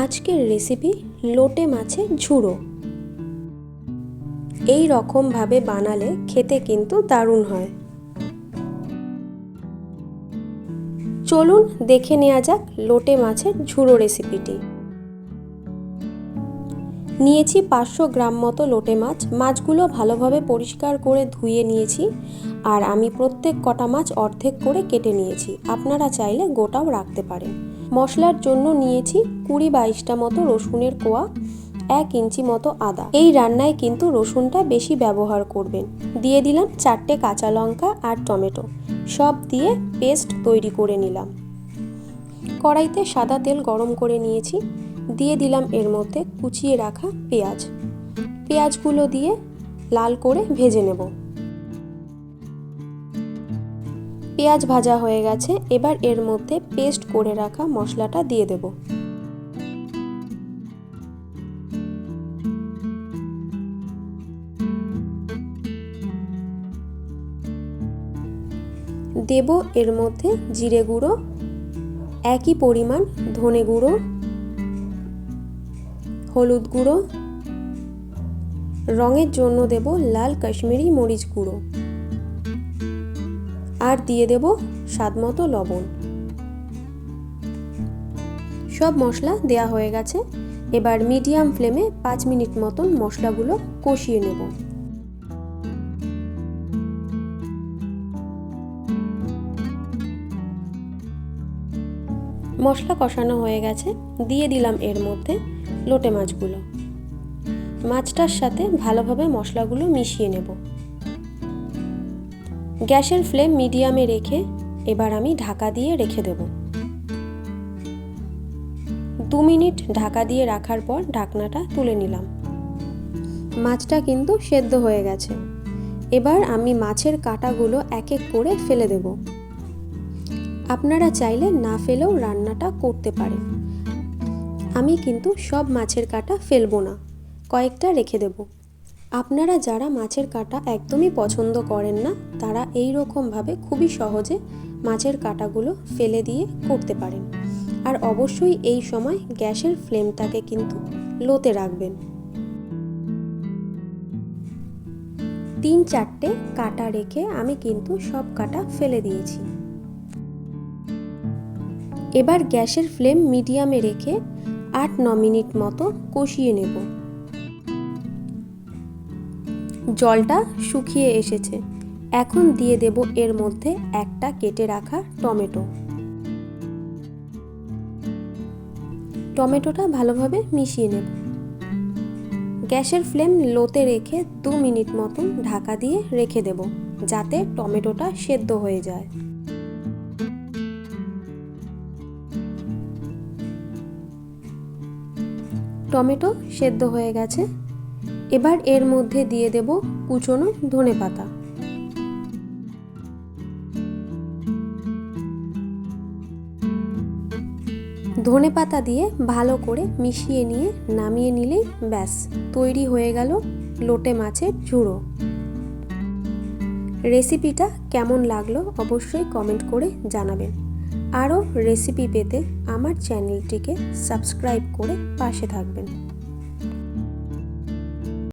আজকের রেসিপি লোটে মাছের ঝুড়ো। এই রকম ভাবে বানালে খেতে কিন্তু দারুণ হয়। চলুন দেখে নেওয়া যাক লোটে মাছের ঝুড়ো রেসিপিটি। নিয়েছি 500 গ্রাম মতো লোটে মাছ। মাছগুলো ভালোভাবে পরিষ্কার করে ধুয়ে নিয়েছি, আর আমি প্রত্যেক কটা মাছ অর্ধেক করে কেটে নিয়েছি। আপনারা চাইলে গোটাও রাখতে পারেন। মশলার জন্য নিয়েছি 20-22টা মতো রসুনের কোয়া, 1 ইঞ্চি মতো আদা। এই রান্নায় কিন্তু রসুনটা বেশি ব্যবহার করবেন। দিয়ে দিলাম 4টে কাঁচা লঙ্কা আর টমেটো, সব দিয়ে পেস্ট তৈরি করে নিলাম। কড়াইতে সাদা তেল গরম করে নিয়েছি, দিয়ে দিলাম এর মধ্যে কুচিয়ে রাখা পেঁয়াজ। পেঁয়াজগুলো দিয়ে লাল করে ভেজে নেব। পেঁয়াজ ভাজা হয়ে গেছে, এবার এর মধ্যে পেস্ট করে রাখা মশলাটা দিয়ে দেব। দেব এর মধ্যে জিরে গুঁড়ো, একই পরিমাণ ধনে গুঁড়ো, হলুদ গুঁড়ো, রঙের জন্য দেব লাল কাশ্মীরি মরিচ গুঁড়ো, আর দিয়ে দেব স্বাদমতো লবণ। সব মশলা দেয়া হয়ে গেছে। এবার মিডিয়াম ফ্লেমে 5 মিনিট মতন মশলাগুলো কষিয়ে নেব। মশলা কষানো হয়ে গেছে, দিয়ে দিলাম এর মধ্যে লোটে মাছগুলো। মাছটার সাথে ভালোভাবে মশলাগুলো মিশিয়ে নেব। গ্যাসের ফ্লেম মিডিয়ামে রেখে এবার আমি ঢাকা দিয়ে রেখে দেব। 2 মিনিট ঢাকা দিয়ে রাখার পর ঢাকনাটা তুলে নিলাম। মাছটা কিন্তু সেদ্ধ হয়ে গেছে। এবার আমি মাছের কাঁটাগুলো এক এক করে ফেলে দেব। আপনারা চাইলে না ফেলেও রান্নাটা করতে পারেন। আমি কিন্তু সব মাছের কাঁটা ফেলবো না, কয়েকটা রেখে দেব। আপনারা যারা মাছের কাঁটা একদমই পছন্দ করেন না, তারা এই রকমভাবে খুবই সহজে মাছের কাঁটাগুলো ফেলে দিয়ে করতে পারেন। আর অবশ্যই এই সময় গ্যাসের ফ্লেমটাকে কিন্তু লোতে রাখবেন। 3-4টে কাঁটা রেখে আমি কিন্তু সব কাঁটা ফেলে দিয়েছি। এবার গ্যাসের ফ্লেম মিডিয়ামে রেখে 8-9 মিনিট মতো কষিয়ে নেব। জলটা শুকিয়ে এসেছে। এখন দিয়ে দেব এর মধ্যে একটা কেটে রাখা টমেটো। টমেটোটা ভালোভাবে মিশিয়ে নেব। গ্যাসের ফ্লেম লোতে রেখে 2 মিনিট মতন ঢাকা দিয়ে রেখে দেব, যাতে টমেটোটা সেদ্ধ হয়ে যায়। টমেটো সেদ্ধ হয়ে গেছে। এবার এর মধ্যে দিয়ে দেব কুচনো ধনেপাতা। ধনেপাতা দিয়ে ভালো করে মিশিয়ে নিয়ে নামিয়ে নিলেই ব্যাস তৈরি হয়ে গেল লোটে মাছের ঝুড়ো। রেসিপিটা কেমন লাগলো অবশ্যই কমেন্ট করে জানাবেন। আরও রেসিপি পেতে আমার চ্যানেলটিকে সাবস্ক্রাইব করে পাশে থাকবেন।